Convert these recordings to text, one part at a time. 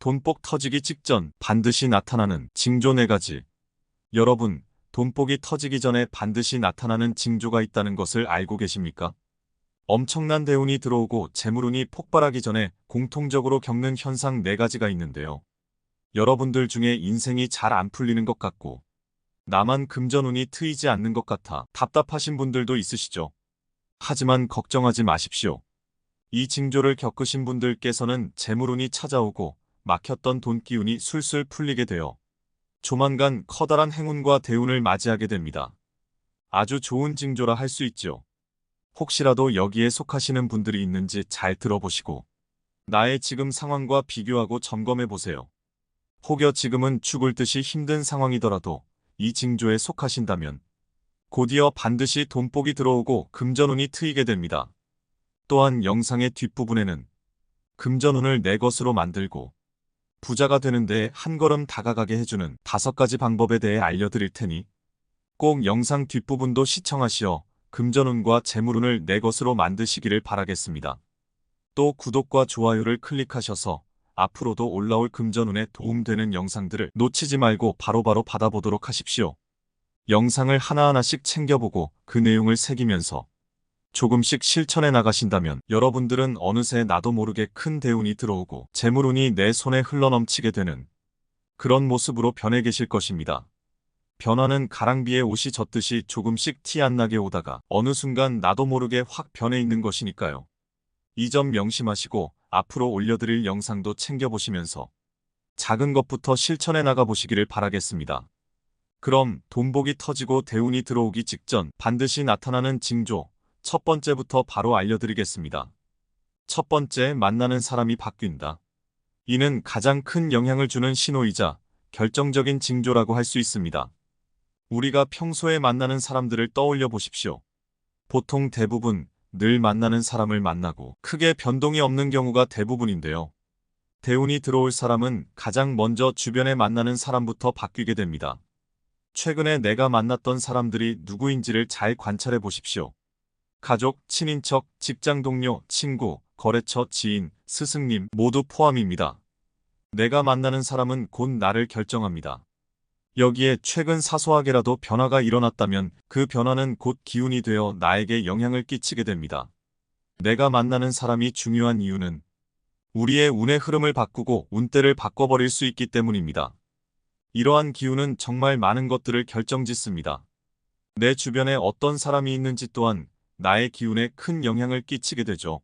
돈복 터지기 직전 반드시 나타나는 징조 4가지. 여러분, 돈복이 터지기 전에 반드시 나타나는 징조가 있다는 것을 알고 계십니까? 엄청난 대운이 들어오고 재물운이 폭발하기 전에 공통적으로 겪는 현상 4가지가 있는데요. 여러분들 중에 인생이 잘 안 풀리는 것 같고 나만 금전운이 트이지 않는 것 같아 답답하신 분들도 있으시죠? 하지만 걱정하지 마십시오. 이 징조를 겪으신 분들께서는 재물운이 찾아오고 막혔던 돈기운이 술술 풀리게 되어 조만간 커다란 행운과 대운을 맞이하게 됩니다. 아주 좋은 징조라 할 수 있죠. 혹시라도 여기에 속하시는 분들이 있는지 잘 들어보시고 나의 지금 상황과 비교하고 점검해 보세요. 혹여 지금은 죽을 듯이 힘든 상황이더라도 이 징조에 속하신다면 곧이어 반드시 돈복이 들어오고 금전운이 트이게 됩니다. 또한 영상의 뒷부분에는 금전운을 내 것으로 만들고 부자가 되는 데에 한 걸음 다가가게 해주는 5가지 방법에 대해 알려드릴 테니 꼭 영상 뒷부분도 시청하시어 금전운과 재물운을 내 것으로 만드시기를 바라겠습니다. 또 구독과 좋아요를 클릭하셔서 앞으로도 올라올 금전운에 도움되는 영상들을 놓치지 말고 바로바로 받아보도록 하십시오. 영상을 하나하나씩 챙겨보고 그 내용을 새기면서 조금씩 실천해 나가신다면 여러분들은 어느새 나도 모르게 큰 대운이 들어오고 재물운이 내 손에 흘러넘치게 되는 그런 모습으로 변해 계실 것입니다. 변화는 가랑비에 옷이 젖듯이 조금씩 티 안 나게 오다가 어느 순간 나도 모르게 확 변해 있는 것이니까요. 이 점 명심하시고 앞으로 올려드릴 영상도 챙겨보시면서 작은 것부터 실천해 나가보시기를 바라겠습니다. 그럼 돈복이 터지고 대운이 들어오기 직전 반드시 나타나는 징조 첫 번째부터 바로 알려드리겠습니다. 첫 번째, 만나는 사람이 바뀐다. 이는 가장 큰 영향을 주는 신호이자 결정적인 징조라고 할 수 있습니다. 우리가 평소에 만나는 사람들을 떠올려 보십시오. 보통 대부분 늘 만나는 사람을 만나고 크게 변동이 없는 경우가 대부분인데요. 대운이 들어올 사람은 가장 먼저 주변에 만나는 사람부터 바뀌게 됩니다. 최근에 내가 만났던 사람들이 누구인지를 잘 관찰해 보십시오. 가족, 친인척, 직장 동료, 친구, 거래처, 지인, 스승님 모두 포함입니다. 내가 만나는 사람은 곧 나를 결정합니다. 여기에 최근 사소하게라도 변화가 일어났다면 그 변화는 곧 기운이 되어 나에게 영향을 끼치게 됩니다. 내가 만나는 사람이 중요한 이유는 우리의 운의 흐름을 바꾸고 운대를 바꿔버릴 수 있기 때문입니다. 이러한 기운은 정말 많은 것들을 결정짓습니다. 내 주변에 어떤 사람이 있는지 또한 나의 기운에 큰 영향을 끼치게 되죠.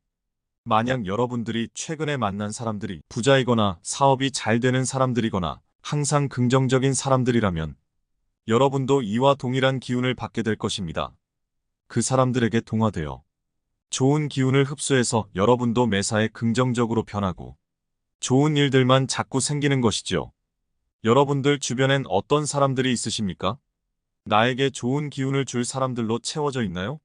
만약 여러분들이 최근에 만난 사람들이 부자이거나 사업이 잘 되는 사람들이거나 항상 긍정적인 사람들이라면 여러분도 이와 동일한 기운을 받게 될 것입니다. 그 사람들에게 동화되어 좋은 기운을 흡수해서 여러분도 매사에 긍정적으로 변하고 좋은 일들만 자꾸 생기는 것이죠. 여러분들 주변엔 어떤 사람들이 있으십니까? 나에게 좋은 기운을 줄 사람들로 채워져 있나요?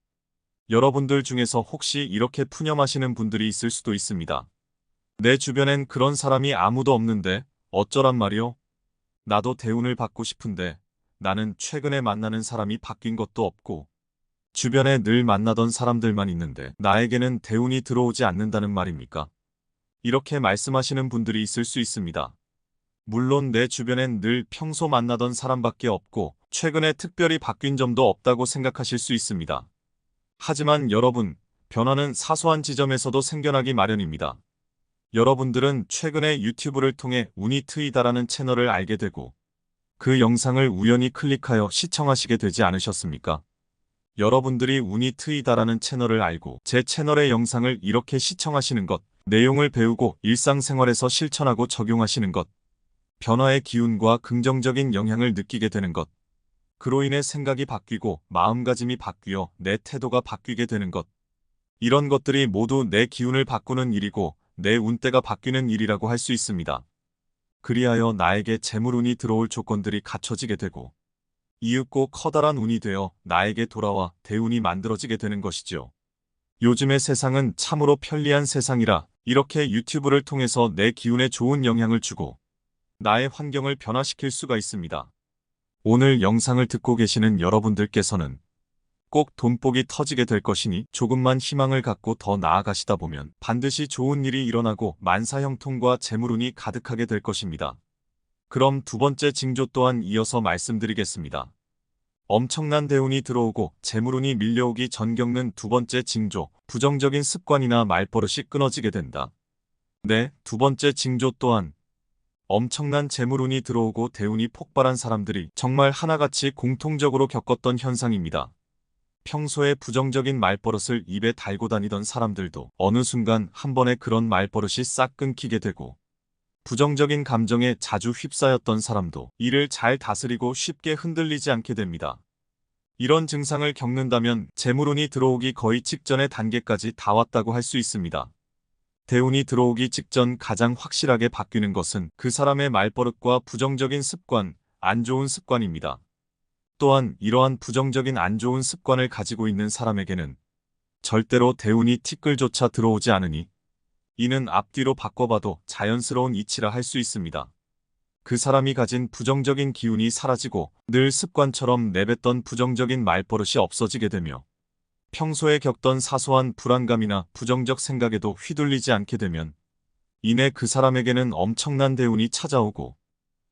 여러분들 중에서 혹시 이렇게 푸념하시는 분들이 있을 수도 있습니다. 내 주변엔 그런 사람이 아무도 없는데 어쩌란 말이요? 나도 대운을 받고 싶은데 나는 최근에 만나는 사람이 바뀐 것도 없고 주변에 늘 만나던 사람들만 있는데 나에게는 대운이 들어오지 않는다는 말입니까? 이렇게 말씀하시는 분들이 있을 수 있습니다. 물론 내 주변엔 늘 평소 만나던 사람밖에 없고 최근에 특별히 바뀐 점도 없다고 생각하실 수 있습니다. 하지만 여러분, 변화는 사소한 지점에서도 생겨나기 마련입니다. 여러분들은 최근에 유튜브를 통해 운이 트이다라는 채널을 알게 되고 그 영상을 우연히 클릭하여 시청하시게 되지 않으셨습니까? 여러분들이 운이 트이다라는 채널을 알고 제 채널의 영상을 이렇게 시청하시는 것, 내용을 배우고 일상생활에서 실천하고 적용하시는 것, 변화의 기운과 긍정적인 영향을 느끼게 되는 것, 그로 인해 생각이 바뀌고 마음가짐이 바뀌어 내 태도가 바뀌게 되는 것, 이런 것들이 모두 내 기운을 바꾸는 일이고 내 운대가 바뀌는 일이라고 할 수 있습니다. 그리하여 나에게 재물운이 들어올 조건들이 갖춰지게 되고 이윽고 커다란 운이 되어 나에게 돌아와 대운이 만들어지게 되는 것이죠. 요즘의 세상은 참으로 편리한 세상이라 이렇게 유튜브를 통해서 내 기운에 좋은 영향을 주고 나의 환경을 변화시킬 수가 있습니다. 오늘 영상을 듣고 계시는 여러분들께서는 꼭 돈복이 터지게 될 것이니 조금만 희망을 갖고 더 나아가시다 보면 반드시 좋은 일이 일어나고 만사형통과 재물운이 가득하게 될 것입니다. 그럼 두 번째 징조 또한 이어서 말씀드리겠습니다. 엄청난 대운이 들어오고 재물운이 밀려오기 전 겪는 두 번째 징조, 부정적인 습관이나 말버릇이 끊어지게 된다. 네, 두 번째 징조 또한 엄청난 재물운이 들어오고 대운이 폭발한 사람들이 정말 하나같이 공통적으로 겪었던 현상입니다. 평소에 부정적인 말버릇을 입에 달고 다니던 사람들도 어느 순간 한 번에 그런 말버릇이 싹 끊기게 되고, 부정적인 감정에 자주 휩싸였던 사람도 이를 잘 다스리고 쉽게 흔들리지 않게 됩니다. 이런 증상을 겪는다면 재물운이 들어오기 거의 직전의 단계까지 다 왔다고 할 수 있습니다. 대운이 들어오기 직전 가장 확실하게 바뀌는 것은 그 사람의 말버릇과 부정적인 습관, 안 좋은 습관입니다. 또한 이러한 부정적인 안 좋은 습관을 가지고 있는 사람에게는 절대로 대운이 티끌조차 들어오지 않으니 이는 앞뒤로 바꿔봐도 자연스러운 이치라 할 수 있습니다. 그 사람이 가진 부정적인 기운이 사라지고 늘 습관처럼 내뱉던 부정적인 말버릇이 없어지게 되며 평소에 겪던 사소한 불안감이나 부정적 생각에도 휘둘리지 않게 되면 이내 그 사람에게는 엄청난 대운이 찾아오고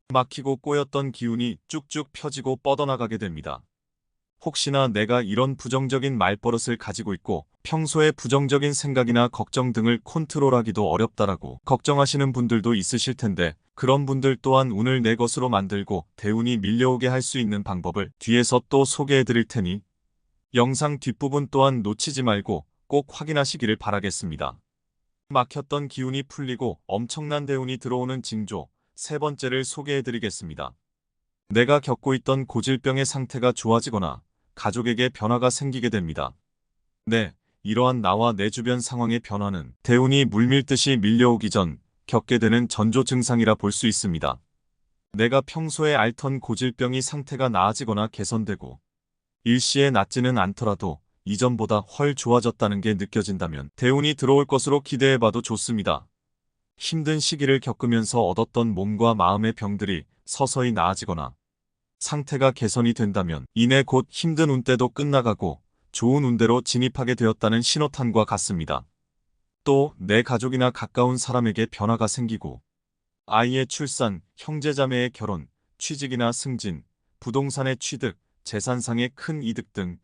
막히고 꼬였던 기운이 쭉쭉 펴지고 뻗어나가게 됩니다. 혹시나 내가 이런 부정적인 말버릇을 가지고 있고 평소에 부정적인 생각이나 걱정 등을 컨트롤하기도 어렵다라고 걱정하시는 분들도 있으실 텐데, 그런 분들 또한 운을 내 것으로 만들고 대운이 밀려오게 할 수 있는 방법을 뒤에서 또 소개해 드릴 테니 영상 뒷부분 또한 놓치지 말고 꼭 확인하시기를 바라겠습니다. 막혔던 기운이 풀리고 엄청난 대운이 들어오는 징조 세 번째를 소개해 드리겠습니다. 내가 겪고 있던 고질병의 상태가 좋아지거나 가족에게 변화가 생기게 됩니다. 네, 이러한 나와 내 주변 상황의 변화는 대운이 물밀듯이 밀려오기 전 겪게 되는 전조 증상이라 볼 수 있습니다. 내가 평소에 앓던 고질병이 상태가 나아지거나 개선되고 일시에 낫지는 않더라도 이전보다 훨 좋아졌다는 게 느껴진다면 대운이 들어올 것으로 기대해봐도 좋습니다. 힘든 시기를 겪으면서 얻었던 몸과 마음의 병들이 서서히 나아지거나 상태가 개선이 된다면 이내 곧 힘든 운때도 끝나가고 좋은 운대로 진입하게 되었다는 신호탄과 같습니다. 또 내 가족이나 가까운 사람에게 변화가 생기고 아이의 출산, 형제자매의 결혼, 취직이나 승진, 부동산의 취득, 재산상의 큰 이득 등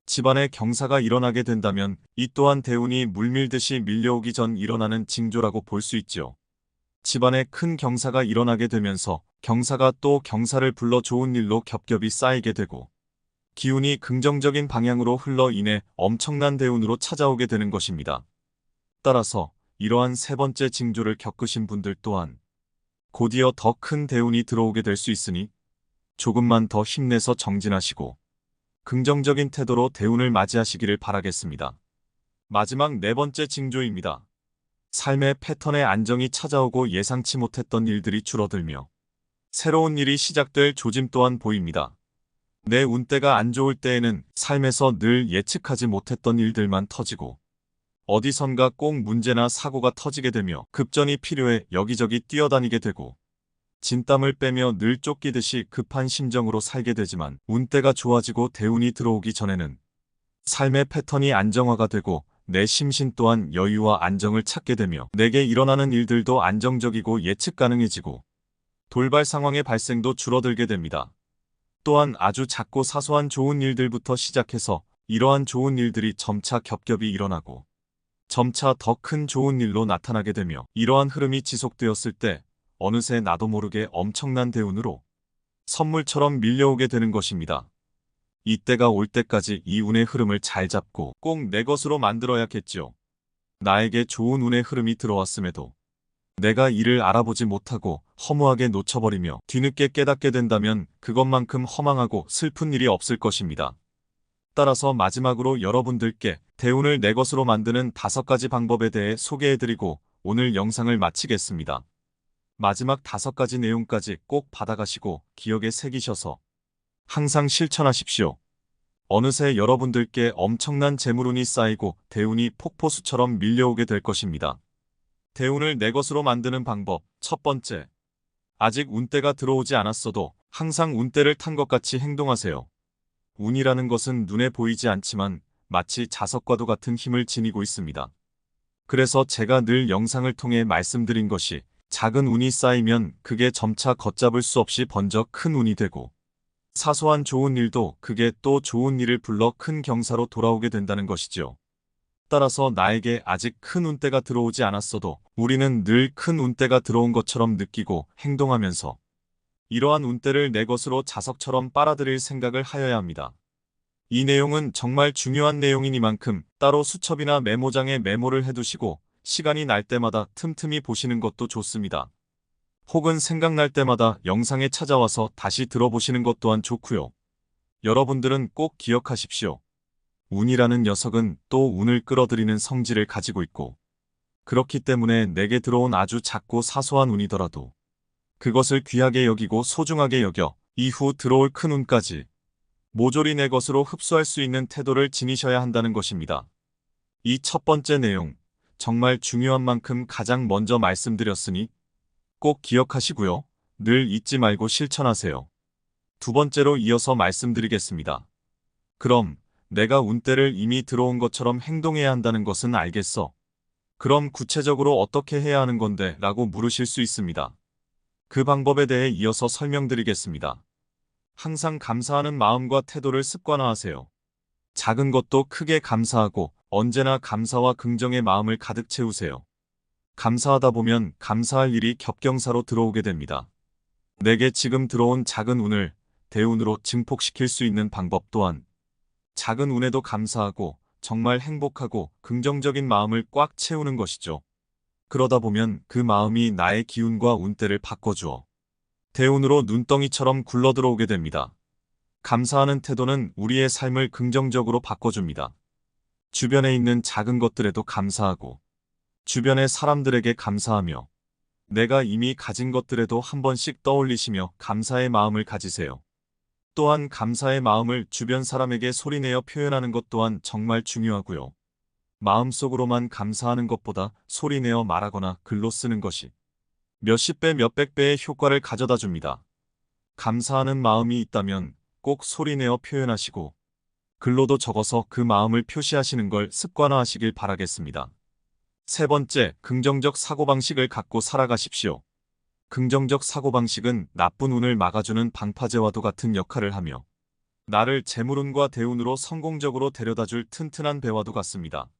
집안의 경사가 일어나게 된다면 이 또한 대운이 물밀듯이 밀려오기 전 일어나는 징조라고 볼 수 있죠. 집안에 큰 경사가 일어나게 되면서 경사가 또 경사를 불러 좋은 일로 겹겹이 쌓이게 되고 기운이 긍정적인 방향으로 흘러 인해 엄청난 대운으로 찾아오게 되는 것입니다. 따라서 이러한 세 번째 징조를 겪으신 분들 또한 곧이어 더 큰 대운이 들어오게 될 수 있으니 조금만 더 힘내서 정진하시고 긍정적인 태도로 대운을 맞이하시기를 바라겠습니다. 마지막 네 번째 징조입니다. 삶의 패턴에 안정이 찾아오고 예상치 못했던 일들이 줄어들며 새로운 일이 시작될 조짐 또한 보입니다. 내 운때가 안 좋을 때에는 삶에서 늘 예측하지 못했던 일들만 터지고 어디선가 꼭 문제나 사고가 터지게 되며 급전이 필요해 여기저기 뛰어다니게 되고 진땀을 빼며 늘 쫓기듯이 급한 심정으로 살게 되지만 운때가 좋아지고 대운이 들어오기 전에는 삶의 패턴이 안정화가 되고 내 심신 또한 여유와 안정을 찾게 되며 내게 일어나는 일들도 안정적이고 예측 가능해지고 돌발 상황의 발생도 줄어들게 됩니다. 또한 아주 작고 사소한 좋은 일들부터 시작해서 이러한 좋은 일들이 점차 겹겹이 일어나고 점차 더 큰 좋은 일로 나타나게 되며 이러한 흐름이 지속되었을 때 어느새 나도 모르게 엄청난 대운으로 선물처럼 밀려오게 되는 것입니다. 이때가 올 때까지 이 운의 흐름을 잘 잡고 꼭 내 것으로 만들어야겠죠. 나에게 좋은 운의 흐름이 들어왔음에도 내가 이를 알아보지 못하고 허무하게 놓쳐버리며 뒤늦게 깨닫게 된다면 그것만큼 허망하고 슬픈 일이 없을 것입니다. 따라서 마지막으로 여러분들께 대운을 내 것으로 만드는 5가지 방법에 대해 소개해드리고 오늘 영상을 마치겠습니다. 마지막 5가지 내용까지 꼭 받아가시고 기억에 새기셔서 항상 실천하십시오. 어느새 여러분들께 엄청난 재물운이 쌓이고 대운이 폭포수처럼 밀려오게 될 것입니다. 대운을 내 것으로 만드는 방법 첫 번째, 아직 운때가 들어오지 않았어도 항상 운때를 탄 것 같이 행동하세요. 운이라는 것은 눈에 보이지 않지만 마치 자석과도 같은 힘을 지니고 있습니다. 그래서 제가 늘 영상을 통해 말씀드린 것이 작은 운이 쌓이면 그게 점차 걷잡을 수 없이 번져 큰 운이 되고 사소한 좋은 일도 그게 또 좋은 일을 불러 큰 경사로 돌아오게 된다는 것이죠. 따라서 나에게 아직 큰 운대가 들어오지 않았어도 우리는 늘 큰 운대가 들어온 것처럼 느끼고 행동하면서 이러한 운대를 내 것으로 자석처럼 빨아들일 생각을 하여야 합니다. 이 내용은 정말 중요한 내용이니만큼 따로 수첩이나 메모장에 메모를 해두시고 시간이 날 때마다 틈틈이 보시는 것도 좋습니다. 혹은 생각날 때마다 영상에 찾아와서 다시 들어보시는 것 또한 좋고요. 여러분들은 꼭 기억하십시오. 운이라는 녀석은 또 운을 끌어들이는 성질을 가지고 있고 그렇기 때문에 내게 들어온 아주 작고 사소한 운이더라도 그것을 귀하게 여기고 소중하게 여겨 이후 들어올 큰 운까지 모조리 내 것으로 흡수할 수 있는 태도를 지니셔야 한다는 것입니다. 이 첫 번째 내용, 정말 중요한 만큼 가장 먼저 말씀드렸으니 꼭 기억하시고요. 늘 잊지 말고 실천하세요. 두 번째로 이어서 말씀드리겠습니다. 그럼 내가 운대를 이미 들어온 것처럼 행동해야 한다는 것은 알겠어. 그럼 구체적으로 어떻게 해야 하는 건데? 라고 물으실 수 있습니다. 그 방법에 대해 이어서 설명드리겠습니다. 항상 감사하는 마음과 태도를 습관화하세요. 작은 것도 크게 감사하고 언제나 감사와 긍정의 마음을 가득 채우세요. 감사하다 보면 감사할 일이 겹경사로 들어오게 됩니다. 내게 지금 들어온 작은 운을 대운으로 증폭시킬 수 있는 방법 또한 작은 운에도 감사하고 정말 행복하고 긍정적인 마음을 꽉 채우는 것이죠. 그러다 보면 그 마음이 나의 기운과 운대를 바꿔주어 대운으로 눈덩이처럼 굴러들어오게 됩니다. 감사하는 태도는 우리의 삶을 긍정적으로 바꿔줍니다. 주변에 있는 작은 것들에도 감사하고 주변의 사람들에게 감사하며 내가 이미 가진 것들에도 한 번씩 떠올리시며 감사의 마음을 가지세요. 또한 감사의 마음을 주변 사람에게 소리내어 표현하는 것 또한 정말 중요하고요. 마음속으로만 감사하는 것보다 소리내어 말하거나 글로 쓰는 것이 몇십 배 몇백 배의 효과를 가져다 줍니다. 감사하는 마음이 있다면 꼭 소리내어 표현하시고 글로도 적어서 그 마음을 표시하시는 걸 습관화하시길 바라겠습니다. 세 번째, 긍정적 사고방식을 갖고 살아가십시오. 긍정적 사고방식은 나쁜 운을 막아주는 방파제와도 같은 역할을 하며 나를 재물운과 대운으로 성공적으로 데려다줄 튼튼한 배와도 같습니다.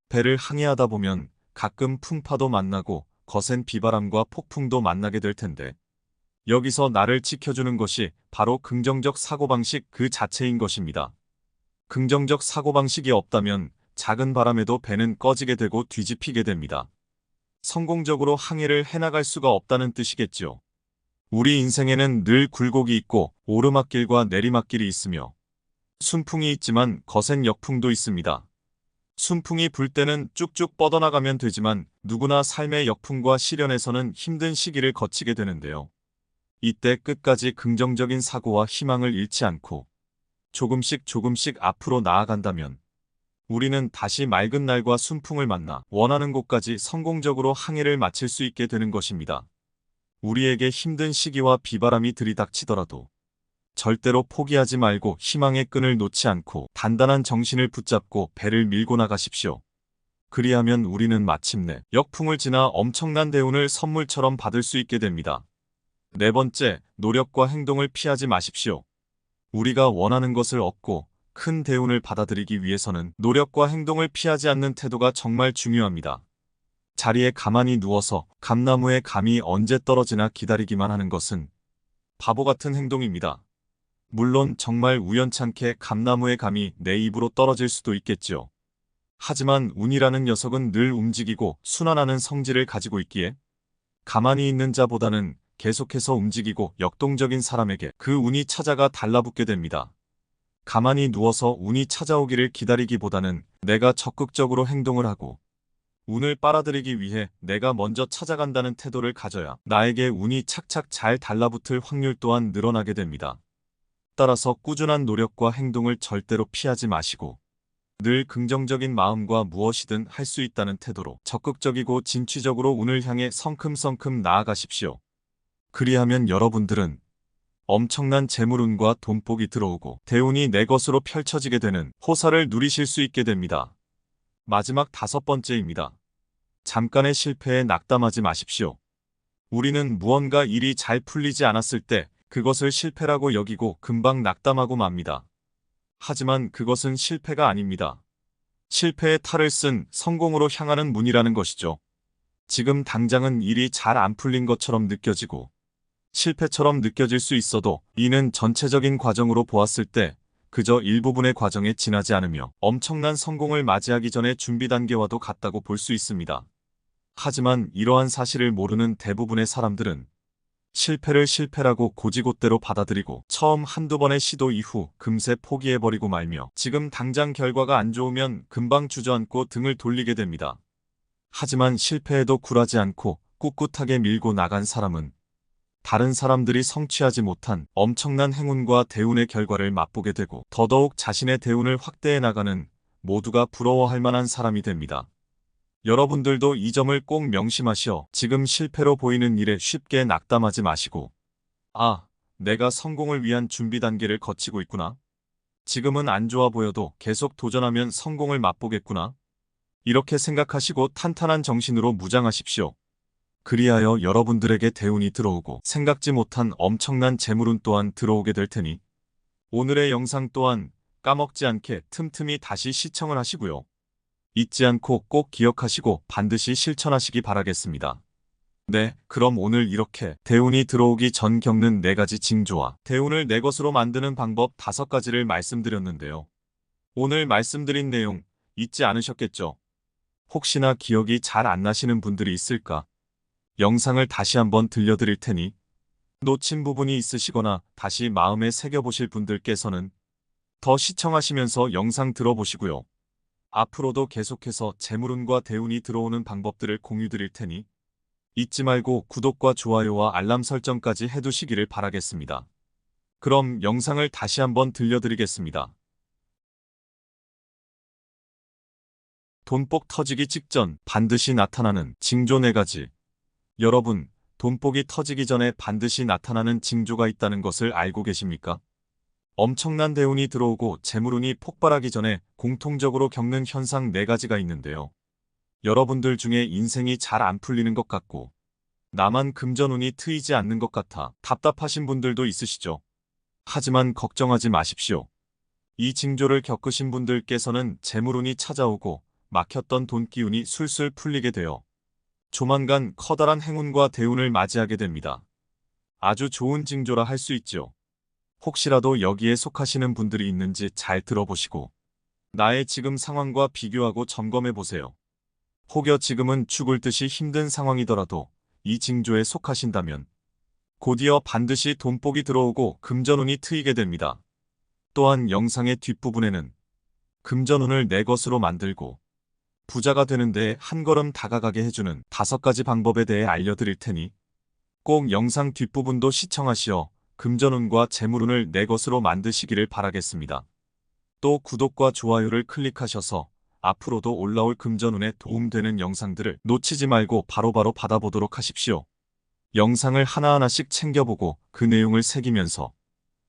배를 항해하다 보면 가끔 풍파도 만나고 거센 비바람과 폭풍도 만나게 될 텐데 여기서 나를 지켜주는 것이 바로 긍정적 사고방식 그 자체인 것입니다. 긍정적 사고방식이 없다면 작은 바람에도 배는 꺼지게 되고 뒤집히게 됩니다. 성공적으로 항해를 해나갈 수가 없다는 뜻이겠죠. 우리 인생에는 늘 굴곡이 있고 오르막길과 내리막길이 있으며 순풍이 있지만 거센 역풍도 있습니다. 순풍이 불 때는 쭉쭉 뻗어나가면 되지만 누구나 삶의 역풍과 시련에서는 힘든 시기를 거치게 되는데요. 이때 끝까지 긍정적인 사고와 희망을 잃지 않고 조금씩 앞으로 나아간다면 우리는 다시 맑은 날과 순풍을 만나 원하는 곳까지 성공적으로 항해를 마칠 수 있게 되는 것입니다. 우리에게 힘든 시기와 비바람이 들이닥치더라도 절대로 포기하지 말고 희망의 끈을 놓지 않고 단단한 정신을 붙잡고 배를 밀고 나가십시오. 그리하면 우리는 마침내 역풍을 지나 엄청난 대운을 선물처럼 받을 수 있게 됩니다. 네 번째, 노력과 행동을 피하지 마십시오. 우리가 원하는 것을 얻고 큰 대운을 받아들이기 위해서는 노력과 행동을 피하지 않는 태도가 정말 중요합니다. 자리에 가만히 누워서 감나무의 감이 언제 떨어지나 기다리기만 하는 것은 바보 같은 행동입니다. 물론 정말 우연찮게 감나무의 감이 내 입으로 떨어질 수도 있겠죠. 하지만 운이라는 녀석은 늘 움직이고 순환하는 성질을 가지고 있기에 가만히 있는 자보다는 계속해서 움직이고 역동적인 사람에게 그 운이 찾아가 달라붙게 됩니다. 가만히 누워서 운이 찾아오기를 기다리기보다는 내가 적극적으로 행동을 하고 운을 빨아들이기 위해 내가 먼저 찾아간다는 태도를 가져야 나에게 운이 착착 잘 달라붙을 확률 또한 늘어나게 됩니다. 따라서 꾸준한 노력과 행동을 절대로 피하지 마시고 늘 긍정적인 마음과 무엇이든 할 수 있다는 태도로 적극적이고 진취적으로 운을 향해 성큼성큼 나아가십시오. 그리하면 여러분들은 엄청난 재물운과 돈복이 들어오고 대운이 내 것으로 펼쳐지게 되는 호사를 누리실 수 있게 됩니다. 마지막 5번째입니다. 잠깐의 실패에 낙담하지 마십시오. 우리는 무언가 일이 잘 풀리지 않았을 때 그것을 실패라고 여기고 금방 낙담하고 맙니다. 하지만 그것은 실패가 아닙니다. 실패의 탈을 쓴 성공으로 향하는 문이라는 것이죠. 지금 당장은 일이 잘 안 풀린 것처럼 느껴지고 실패처럼 느껴질 수 있어도 이는 전체적인 과정으로 보았을 때 그저 일부분의 과정에 지나지 않으며 엄청난 성공을 맞이하기 전에 준비 단계와도 같다고 볼 수 있습니다. 하지만 이러한 사실을 모르는 대부분의 사람들은 실패를 실패라고 고지곳대로 받아들이고 처음 한두 번의 시도 이후 금세 포기해버리고 말며 지금 당장 결과가 안 좋으면 금방 주저앉고 등을 돌리게 됩니다. 하지만 실패에도 굴하지 않고 꿋꿋하게 밀고 나간 사람은 다른 사람들이 성취하지 못한 엄청난 행운과 대운의 결과를 맛보게 되고 더더욱 자신의 대운을 확대해 나가는 모두가 부러워할 만한 사람이 됩니다. 여러분들도 이 점을 꼭 명심하시어 지금 실패로 보이는 일에 쉽게 낙담하지 마시고 내가 성공을 위한 준비 단계를 거치고 있구나. 지금은 안 좋아 보여도 계속 도전하면 성공을 맛보겠구나. 이렇게 생각하시고 탄탄한 정신으로 무장하십시오. 그리하여 여러분들에게 대운이 들어오고 생각지 못한 엄청난 재물운 또한 들어오게 될 테니 오늘의 영상 또한 까먹지 않게 틈틈이 다시 시청을 하시고요. 잊지 않고 꼭 기억하시고 반드시 실천하시기 바라겠습니다. 네, 그럼 오늘 이렇게 대운이 들어오기 전 겪는 4가지 징조와 대운을 내 것으로 만드는 방법 5가지를 말씀드렸는데요. 오늘 말씀드린 내용 잊지 않으셨겠죠? 혹시나 기억이 잘 안 나시는 분들이 있을까? 영상을 다시 한번 들려드릴 테니 놓친 부분이 있으시거나 다시 마음에 새겨보실 분들께서는 더 시청하시면서 영상 들어보시고요. 앞으로도 계속해서 재물운과 대운이 들어오는 방법들을 공유드릴 테니 잊지 말고 구독과 좋아요와 알람 설정까지 해두시기를 바라겠습니다. 그럼 영상을 다시 한번 들려드리겠습니다. 돈복 터지기 직전 반드시 나타나는 징조 4가지. 여러분, 돈복이 터지기 전에 반드시 나타나는 징조가 있다는 것을 알고 계십니까? 엄청난 대운이 들어오고 재물운이 폭발하기 전에 공통적으로 겪는 현상 4가지가 있는데요. 여러분들 중에 인생이 잘 안 풀리는 것 같고 나만 금전운이 트이지 않는 것 같아 답답하신 분들도 있으시죠? 하지만 걱정하지 마십시오. 이 징조를 겪으신 분들께서는 재물운이 찾아오고 막혔던 돈기운이 술술 풀리게 되어 조만간 커다란 행운과 대운을 맞이하게 됩니다. 아주 좋은 징조라 할 수 있죠. 혹시라도 여기에 속하시는 분들이 있는지 잘 들어보시고 나의 지금 상황과 비교하고 점검해 보세요. 혹여 지금은 죽을 듯이 힘든 상황이더라도 이 징조에 속하신다면 곧이어 반드시 돈복이 들어오고 금전운이 트이게 됩니다. 또한 영상의 뒷부분에는 금전운을 내 것으로 만들고 부자가 되는 데에 한 걸음 다가가게 해주는 5가지 방법에 대해 알려드릴 테니 꼭 영상 뒷부분도 시청하시어 금전운과 재물운을 내 것으로 만드시기를 바라겠습니다. 또 구독과 좋아요를 클릭하셔서 앞으로도 올라올 금전운에 도움되는 영상들을 놓치지 말고 바로바로 받아보도록 하십시오. 영상을 하나하나씩 챙겨보고 그 내용을 새기면서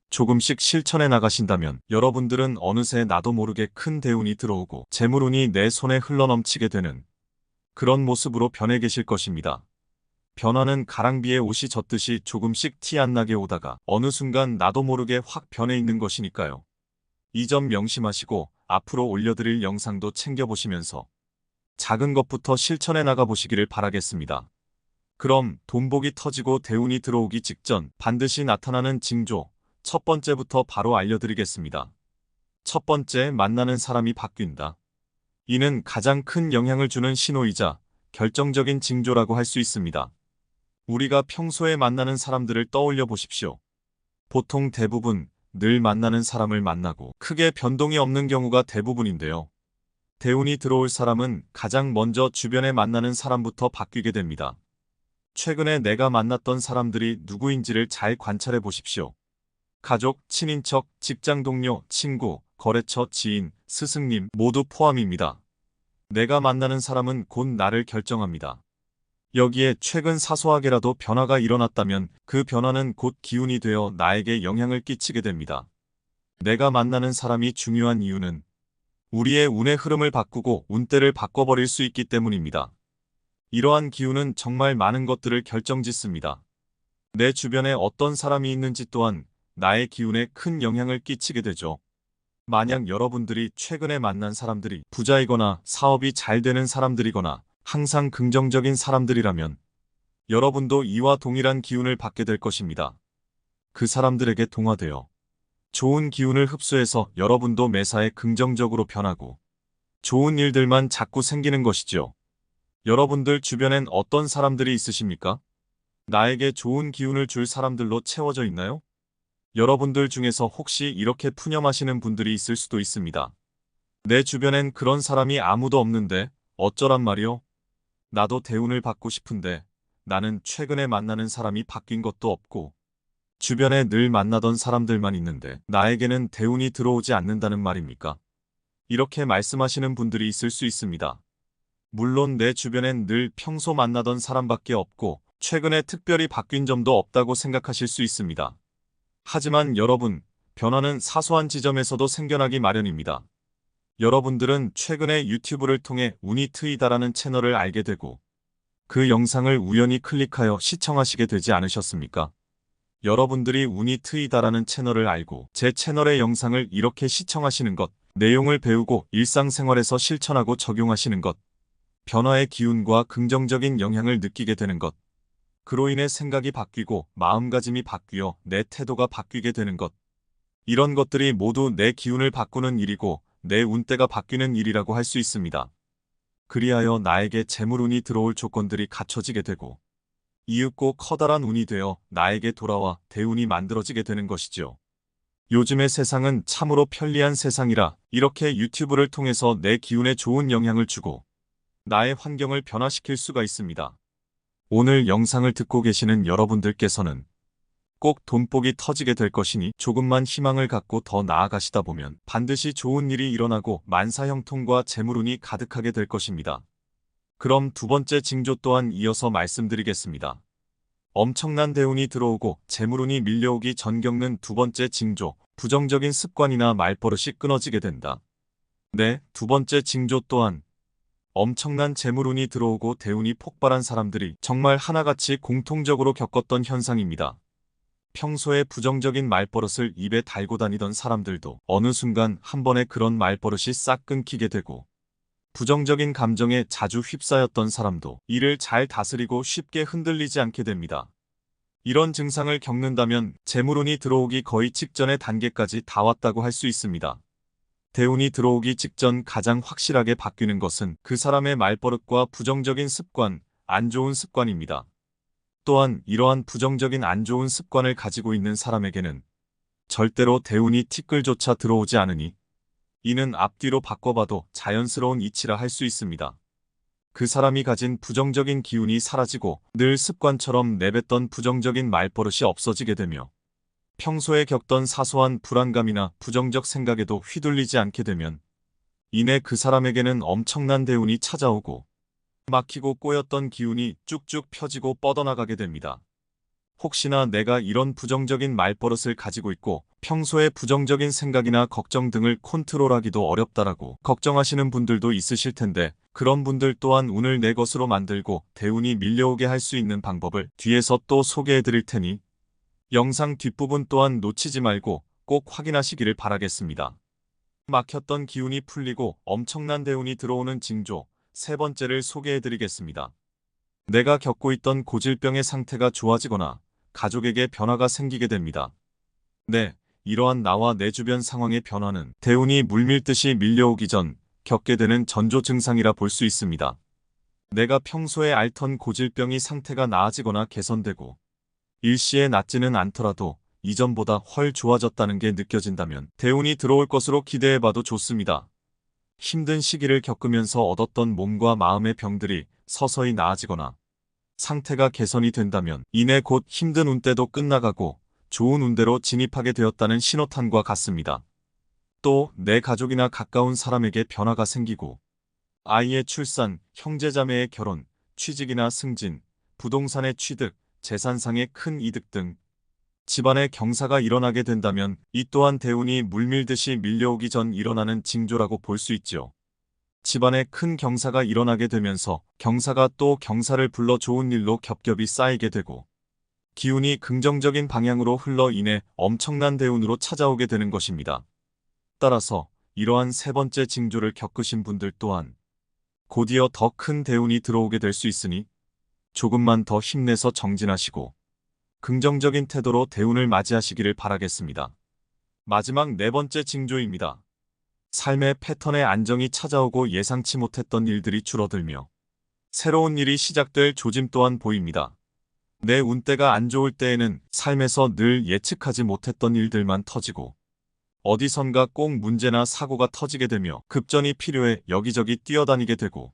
조금씩 실천해 나가신다면 여러분들은 어느새 나도 모르게 큰 대운이 들어오고 재물운이 내 손에 흘러넘치게 되는 그런 모습으로 변해 계실 것입니다. 변화는 가랑비에 옷이 젖듯이 조금씩 티 안 나게 오다가 어느 순간 나도 모르게 확 변해 있는 것이니까요. 이 점 명심하시고 앞으로 올려드릴 영상도 챙겨보시면서 작은 것부터 실천해 나가보시기를 바라겠습니다. 그럼 돈복이 터지고 대운이 들어오기 직전 반드시 나타나는 징조 첫 번째부터 바로 알려드리겠습니다. 첫 번째, 만나는 사람이 바뀐다. 이는 가장 큰 영향을 주는 신호이자 결정적인 징조라고 할 수 있습니다. 우리가 평소에 만나는 사람들을 떠올려 보십시오. 보통 대부분 늘 만나는 사람을 만나고 크게 변동이 없는 경우가 대부분인데요. 대운이 들어올 사람은 가장 먼저 주변에 만나는 사람부터 바뀌게 됩니다. 최근에 내가 만났던 사람들이 누구인지를 잘 관찰해 보십시오. 가족, 친인척, 직장 동료, 친구, 거래처, 지인, 스승님 모두 포함입니다. 내가 만나는 사람은 곧 나를 결정합니다. 여기에 최근 사소하게라도 변화가 일어났다면 그 변화는 곧 기운이 되어 나에게 영향을 끼치게 됩니다. 내가 만나는 사람이 중요한 이유는 우리의 운의 흐름을 바꾸고 운대를 바꿔버릴 수 있기 때문입니다. 이러한 기운은 정말 많은 것들을 결정짓습니다. 내 주변에 어떤 사람이 있는지 또한 나의 기운에 큰 영향을 끼치게 되죠. 만약 여러분들이 최근에 만난 사람들이 부자이거나 사업이 잘 되는 사람들이거나 항상 긍정적인 사람들이라면 여러분도 이와 동일한 기운을 받게 될 것입니다. 그 사람들에게 동화되어 좋은 기운을 흡수해서 여러분도 매사에 긍정적으로 변하고 좋은 일들만 자꾸 생기는 것이죠. 여러분들 주변엔 어떤 사람들이 있으십니까? 나에게 좋은 기운을 줄 사람들로 채워져 있나요? 여러분들 중에서 혹시 이렇게 푸념하시는 분들이 있을 수도 있습니다. 내 주변엔 그런 사람이 아무도 없는데 어쩌란 말이요? 나도 대운을 받고 싶은데 나는 최근에 만나는 사람이 바뀐 것도 없고 주변에 늘 만나던 사람들만 있는데 나에게는 대운이 들어오지 않는다는 말입니까? 이렇게 말씀하시는 분들이 있을 수 있습니다. 물론 내 주변엔 늘 평소 만나던 사람밖에 없고 최근에 특별히 바뀐 점도 없다고 생각하실 수 있습니다. 하지만 여러분, 변화는 사소한 지점에서도 생겨나기 마련입니다. 여러분들은 최근에 유튜브를 통해 운이 트이다라는 채널을 알게 되고 그 영상을 우연히 클릭하여 시청하시게 되지 않으셨습니까? 여러분들이 운이 트이다라는 채널을 알고 제 채널의 영상을 이렇게 시청하시는 것, 내용을 배우고 일상생활에서 실천하고 적용하시는 것, 변화의 기운과 긍정적인 영향을 느끼게 되는 것, 그로 인해 생각이 바뀌고 마음가짐이 바뀌어 내 태도가 바뀌게 되는 것, 이런 것들이 모두 내 기운을 바꾸는 일이고 내 운대가 바뀌는 일이라고 할 수 있습니다. 그리하여 나에게 재물운이 들어올 조건들이 갖춰지게 되고 이윽고 커다란 운이 되어 나에게 돌아와 대운이 만들어지게 되는 것이죠. 요즘의 세상은 참으로 편리한 세상이라 이렇게 유튜브를 통해서 내 기운에 좋은 영향을 주고 나의 환경을 변화시킬 수가 있습니다. 오늘 영상을 듣고 계시는 여러분들께서는 꼭 돈복이 터지게 될 것이니 조금만 희망을 갖고 더 나아가시다 보면 반드시 좋은 일이 일어나고 만사형통과 재물운이 가득하게 될 것입니다. 그럼 두 번째 징조 또한 이어서 말씀드리겠습니다. 엄청난 대운이 들어오고 재물운이 밀려오기 전 겪는 두 번째 징조, 부정적인 습관이나 말버릇이 끊어지게 된다. 네, 두 번째 징조 또한 엄청난 재물운이 들어오고 대운이 폭발한 사람들이 정말 하나같이 공통적으로 겪었던 현상입니다. 평소에 부정적인 말버릇을 입에 달고 다니던 사람들도 어느 순간 한 번에 그런 말버릇이 싹 끊기게 되고 부정적인 감정에 자주 휩싸였던 사람도 이를 잘 다스리고 쉽게 흔들리지 않게 됩니다. 이런 증상을 겪는다면 재물운이 들어오기 거의 직전의 단계까지 다 왔다고 할 수 있습니다. 대운이 들어오기 직전 가장 확실하게 바뀌는 것은 그 사람의 말버릇과 부정적인 습관, 안 좋은 습관입니다. 또한 이러한 부정적인 안 좋은 습관을 가지고 있는 사람에게는 절대로 대운이 티끌조차 들어오지 않으니 이는 앞뒤로 바꿔봐도 자연스러운 이치라 할 수 있습니다. 그 사람이 가진 부정적인 기운이 사라지고 늘 습관처럼 내뱉던 부정적인 말버릇이 없어지게 되며 평소에 겪던 사소한 불안감이나 부정적 생각에도 휘둘리지 않게 되면 이내 그 사람에게는 엄청난 대운이 찾아오고 막히고 꼬였던 기운이 쭉쭉 펴지고 뻗어나가게 됩니다. 혹시나 내가 이런 부정적인 말버릇을 가지고 있고 평소에 부정적인 생각이나 걱정 등을 컨트롤하기도 어렵다라고 걱정하시는 분들도 있으실 텐데 그런 분들 또한 운을 내 것으로 만들고 대운이 밀려오게 할 수 있는 방법을 뒤에서 또 소개해 드릴 테니 영상 뒷부분 또한 놓치지 말고 꼭 확인하시기를 바라겠습니다. 막혔던 기운이 풀리고 엄청난 대운이 들어오는 징조 세 번째를 소개해 드리겠습니다. 내가 겪고 있던 고질병의 상태가 좋아지거나 가족에게 변화가 생기게 됩니다. 네, 이러한 나와 내 주변 상황의 변화는 대운이 물밀듯이 밀려오기 전 겪게 되는 전조 증상이라 볼 수 있습니다. 내가 평소에 앓던 고질병이 상태가 나아지거나 개선되고 일시에 낫지는 않더라도 이전보다 훨 좋아졌다는 게 느껴진다면 대운이 들어올 것으로 기대해봐도 좋습니다. 힘든 시기를 겪으면서 얻었던 몸과 마음의 병들이 서서히 나아지거나 상태가 개선이 된다면 이내 곧 힘든 운때도 끝나가고 좋은 운대로 진입하게 되었다는 신호탄과 같습니다. 또 내 가족이나 가까운 사람에게 변화가 생기고 아이의 출산, 형제자매의 결혼, 취직이나 승진, 부동산의 취득, 재산상의 큰 이득 등 집안에 경사가 일어나게 된다면 이 또한 대운이 물밀듯이 밀려오기 전 일어나는 징조라고 볼 수 있죠. 집안에 큰 경사가 일어나게 되면서 경사가 또 경사를 불러 좋은 일로 겹겹이 쌓이게 되고 기운이 긍정적인 방향으로 흘러 인해 엄청난 대운으로 찾아오게 되는 것입니다. 따라서 이러한 세 번째 징조를 겪으신 분들 또한 곧이어 더 큰 대운이 들어오게 될 수 있으니 조금만 더 힘내서 정진하시고 긍정적인 태도로 대운을 맞이하시기를 바라겠습니다. 마지막 네 번째 징조입니다. 삶의 패턴에 안정이 찾아오고 예상치 못했던 일들이 줄어들며 새로운 일이 시작될 조짐 또한 보입니다. 내 운때가 안 좋을 때에는 삶에서 늘 예측하지 못했던 일들만 터지고 어디선가 꼭 문제나 사고가 터지게 되며 급전이 필요해 여기저기 뛰어다니게 되고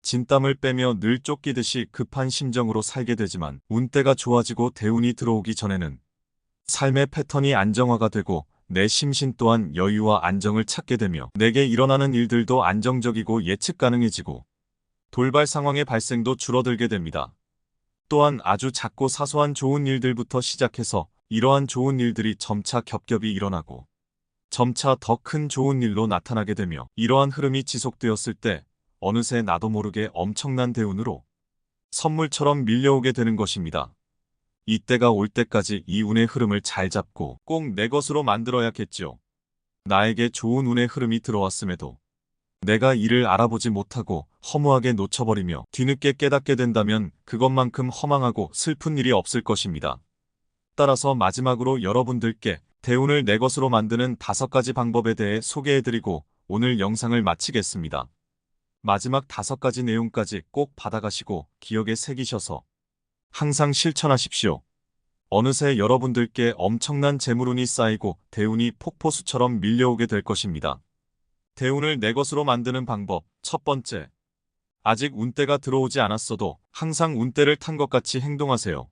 진땀을 빼며 늘 쫓기듯이 급한 심정으로 살게 되지만 운때가 좋아지고 대운이 들어오기 전에는 삶의 패턴이 안정화가 되고 내 심신 또한 여유와 안정을 찾게 되며 내게 일어나는 일들도 안정적이고 예측 가능해지고 돌발 상황의 발생도 줄어들게 됩니다. 또한 아주 작고 사소한 좋은 일들부터 시작해서 이러한 좋은 일들이 점차 겹겹이 일어나고 점차 더 큰 좋은 일로 나타나게 되며 이러한 흐름이 지속되었을 때 어느새 나도 모르게 엄청난 대운으로 선물처럼 밀려오게 되는 것입니다. 이때가 올 때까지 이 운의 흐름을 잘 잡고 꼭 내 것으로 만들어야겠죠. 나에게 좋은 운의 흐름이 들어왔음에도 내가 이를 알아보지 못하고 허무하게 놓쳐버리며 뒤늦게 깨닫게 된다면 그것만큼 허망하고 슬픈 일이 없을 것입니다. 따라서 마지막으로 여러분들께 대운을 내 것으로 만드는 5가지 방법에 대해 소개해드리고 오늘 영상을 마치겠습니다. 마지막 5가지 내용까지 꼭 받아가시고 기억에 새기셔서 항상 실천하십시오. 어느새 여러분들께 엄청난 재물운이 쌓이고 대운이 폭포수처럼 밀려오게 될 것입니다. 대운을 내 것으로 만드는 방법 첫 번째, 아직 운때가 들어오지 않았어도 항상 운때를 탄 것 같이 행동하세요.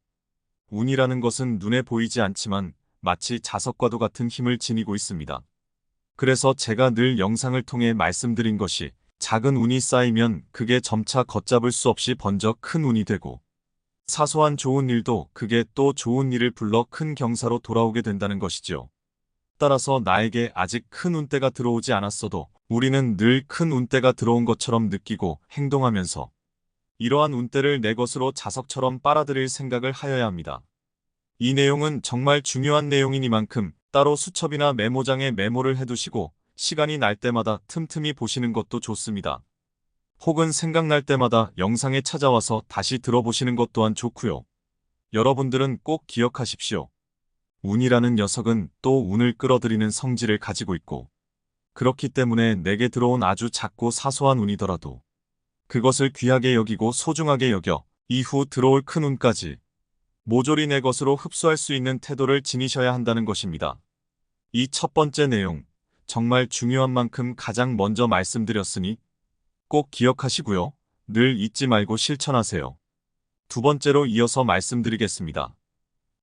운이라는 것은 눈에 보이지 않지만 마치 자석과도 같은 힘을 지니고 있습니다. 그래서 제가 늘 영상을 통해 말씀드린 것이 작은 운이 쌓이면 그게 점차 걷잡을 수 없이 번져 큰 운이 되고 사소한 좋은 일도 그게 또 좋은 일을 불러 큰 경사로 돌아오게 된다는 것이죠. 따라서 나에게 아직 큰 운때가 들어오지 않았어도 우리는 늘 큰 운때가 들어온 것처럼 느끼고 행동하면서 이러한 운때를 내 것으로 자석처럼 빨아들일 생각을 하여야 합니다. 이 내용은 정말 중요한 내용이니만큼 따로 수첩이나 메모장에 메모를 해두시고 시간이 날 때마다 틈틈이 보시는 것도 좋습니다. 혹은 생각날 때마다 영상에 찾아와서 다시 들어보시는 것 또한 좋고요. 여러분들은 꼭 기억하십시오. 운이라는 녀석은 또 운을 끌어들이는 성질을 가지고 있고 그렇기 때문에 내게 들어온 아주 작고 사소한 운이더라도 그것을 귀하게 여기고 소중하게 여겨 이후 들어올 큰 운까지 모조리 내 것으로 흡수할 수 있는 태도를 지니셔야 한다는 것입니다. 이 첫 번째 내용, 정말 중요한 만큼 가장 먼저 말씀드렸으니 꼭 기억하시고요. 늘 잊지 말고 실천하세요. 두 번째로 이어서 말씀드리겠습니다.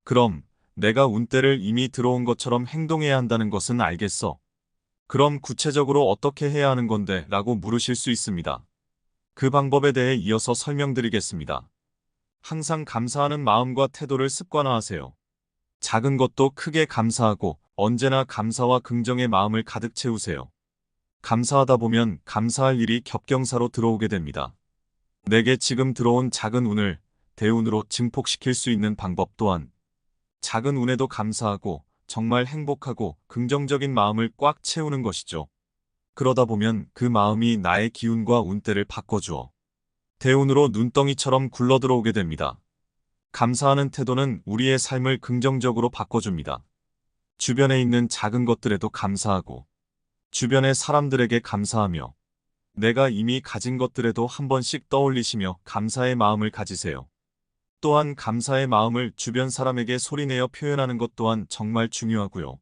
그럼 내가 운때를 이미 들어온 것처럼 행동해야 한다는 것은 알겠어. 그럼 구체적으로 어떻게 해야 하는 건데? 라고 물으실 수 있습니다. 그 방법에 대해 이어서 설명드리겠습니다. 항상 감사하는 마음과 태도를 습관화하세요. 작은 것도 크게 감사하고 언제나 감사와 긍정의 마음을 가득 채우세요. 감사하다 보면 감사할 일이 겹경사로 들어오게 됩니다. 내게 지금 들어온 작은 운을 대운으로 증폭시킬 수 있는 방법 또한 작은 운에도 감사하고 정말 행복하고 긍정적인 마음을 꽉 채우는 것이죠. 그러다 보면 그 마음이 나의 기운과 운때를 바꿔주어 대운으로 눈덩이처럼 굴러들어오게 됩니다. 감사하는 태도는 우리의 삶을 긍정적으로 바꿔줍니다. 주변에 있는 작은 것들에도 감사하고 주변의 사람들에게 감사하며 내가 이미 가진 것들에도 한 번씩 떠올리시며 감사의 마음을 가지세요. 또한 감사의 마음을 주변 사람에게 소리내어 표현하는 것 또한 정말 중요하고요.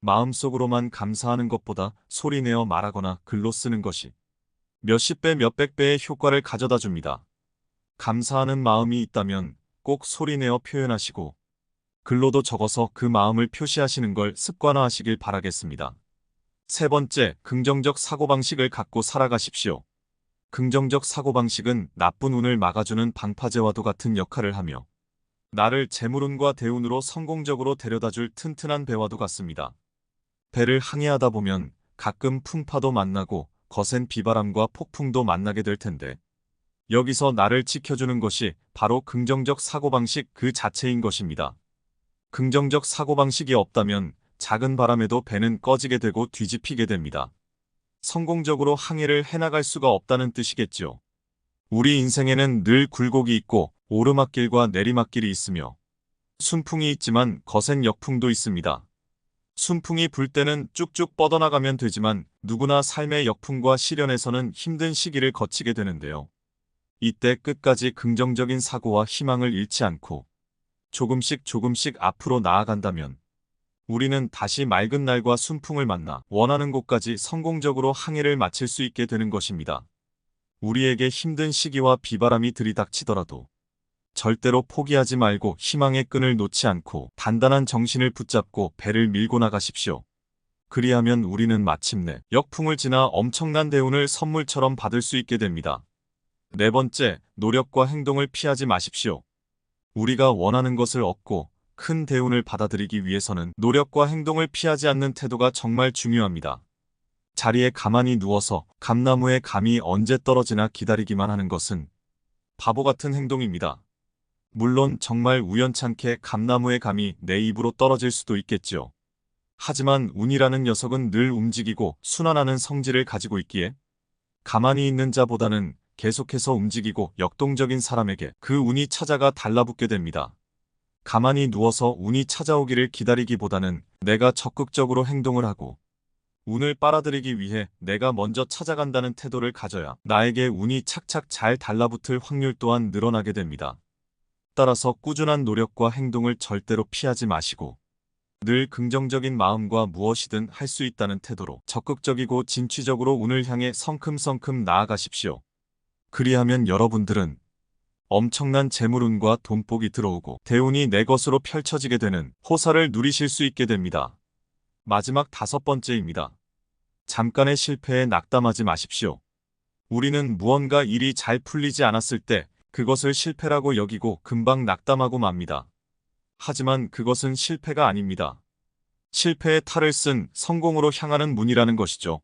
마음속으로만 감사하는 것보다 소리내어 말하거나 글로 쓰는 것이 몇십 배 몇백 배의 효과를 가져다 줍니다. 감사하는 마음이 있다면 꼭 소리내어 표현하시고 글로도 적어서 그 마음을 표시하시는 걸 습관화하시길 바라겠습니다. 세 번째, 긍정적 사고방식을 갖고 살아가십시오. 긍정적 사고방식은 나쁜 운을 막아주는 방파제와도 같은 역할을 하며 나를 재물운과 대운으로 성공적으로 데려다줄 튼튼한 배와도 같습니다. 배를 항해하다 보면 가끔 풍파도 만나고 거센 비바람과 폭풍도 만나게 될 텐데 여기서 나를 지켜주는 것이 바로 긍정적 사고방식 그 자체인 것입니다. 긍정적 사고방식이 없다면 작은 바람에도 배는 꺼지게 되고 뒤집히게 됩니다. 성공적으로 항해를 해나갈 수가 없다는 뜻이겠죠. 우리 인생에는 늘 굴곡이 있고 오르막길과 내리막길이 있으며 순풍이 있지만 거센 역풍도 있습니다. 순풍이 불 때는 쭉쭉 뻗어나가면 되지만 누구나 삶의 역풍과 시련에서는 힘든 시기를 거치게 되는데요. 이때 끝까지 긍정적인 사고와 희망을 잃지 않고 조금씩 앞으로 나아간다면 우리는 다시 맑은 날과 순풍을 만나 원하는 곳까지 성공적으로 항해를 마칠 수 있게 되는 것입니다. 우리에게 힘든 시기와 비바람이 들이닥치더라도 절대로 포기하지 말고 희망의 끈을 놓지 않고 단단한 정신을 붙잡고 배를 밀고 나가십시오. 그리하면 우리는 마침내 역풍을 지나 엄청난 대운을 선물처럼 받을 수 있게 됩니다. 네 번째, 노력과 행동을 피하지 마십시오. 우리가 원하는 것을 얻고 큰 대운을 받아들이기 위해서는 노력과 행동을 피하지 않는 태도가 정말 중요합니다. 자리에 가만히 누워서 감나무의 감이 언제 떨어지나 기다리기만 하는 것은 바보 같은 행동입니다. 물론 정말 우연찮게 감나무의 감이 내 입으로 떨어질 수도 있겠죠. 하지만 운이라는 녀석은 늘 움직이고 순환하는 성질을 가지고 있기에 가만히 있는 자보다는 계속해서 움직이고 역동적인 사람에게 그 운이 찾아가 달라붙게 됩니다. 가만히 누워서 운이 찾아오기를 기다리기보다는 내가 적극적으로 행동을 하고 운을 빨아들이기 위해 내가 먼저 찾아간다는 태도를 가져야 나에게 운이 착착 잘 달라붙을 확률 또한 늘어나게 됩니다. 따라서 꾸준한 노력과 행동을 절대로 피하지 마시고 늘 긍정적인 마음과 무엇이든 할 수 있다는 태도로 적극적이고 진취적으로 운을 향해 성큼성큼 나아가십시오. 그리하면 여러분들은 엄청난 재물운과 돈복이 들어오고 대운이 내 것으로 펼쳐지게 되는 호사를 누리실 수 있게 됩니다. 마지막 다섯 번째입니다. 잠깐의 실패에 낙담하지 마십시오. 우리는 무언가 일이 잘 풀리지 않았을 때 그것을 실패라고 여기고 금방 낙담하고 맙니다. 하지만 그것은 실패가 아닙니다. 실패의 탈을 쓴 성공으로 향하는 문이라는 것이죠.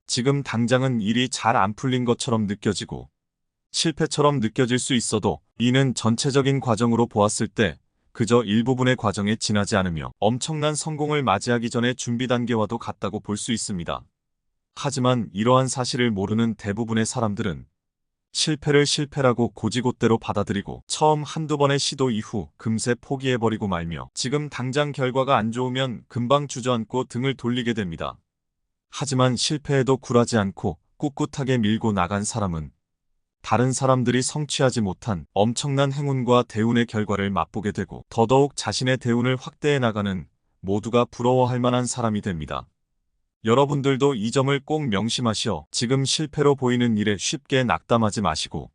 지금 당장은 일이 잘 안 풀린 것처럼 느껴지고 실패처럼 느껴질 수 있어도 이는 전체적인 과정으로 보았을 때 그저 일부분의 과정에 지나지 않으며 엄청난 성공을 맞이하기 전의 준비 단계와도 같다고 볼 수 있습니다. 하지만 이러한 사실을 모르는 대부분의 사람들은 실패를 실패라고 고지곳대로 받아들이고 처음 한두 번의 시도 이후 금세 포기해버리고 말며 지금 당장 결과가 안 좋으면 금방 주저앉고 등을 돌리게 됩니다. 하지만 실패에도 굴하지 않고 꿋꿋하게 밀고 나간 사람은 다른 사람들이 성취하지 못한 엄청난 행운과 대운의 결과를 맛보게 되고 더더욱 자신의 대운을 확대해 나가는 모두가 부러워할 만한 사람이 됩니다. 여러분들도 이 점을 꼭 명심하시어 지금 실패로 보이는 일에 쉽게 낙담하지 마시고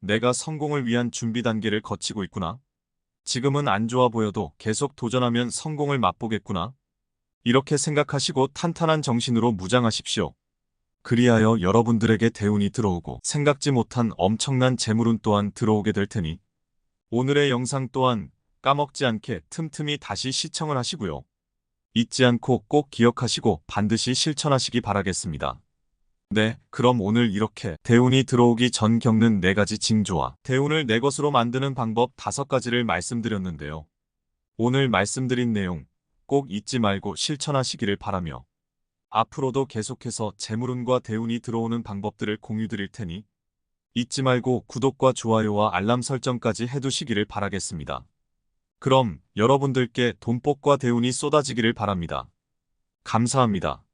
내가 성공을 위한 준비 단계를 거치고 있구나. 지금은 안 좋아 보여도 계속 도전하면 성공을 맛보겠구나. 이렇게 생각하시고 탄탄한 정신으로 무장하십시오. 그리하여 여러분들에게 대운이 들어오고 생각지 못한 엄청난 재물운 또한 들어오게 될 테니 오늘의 영상 또한 까먹지 않게 틈틈이 다시 시청을 하시고요. 잊지 않고 꼭 기억하시고 반드시 실천하시기 바라겠습니다. 네, 그럼 오늘 이렇게 대운이 들어오기 전 겪는 4가지 징조와 대운을 내 것으로 만드는 방법 5가지를 말씀드렸는데요. 오늘 말씀드린 내용 꼭 잊지 말고 실천하시기를 바라며 앞으로도 계속해서 재물운과 대운이 들어오는 방법들을 공유드릴 테니 잊지 말고 구독과 좋아요와 알람 설정까지 해두시기를 바라겠습니다. 그럼 여러분들께 돈복과 대운이 쏟아지기를 바랍니다. 감사합니다.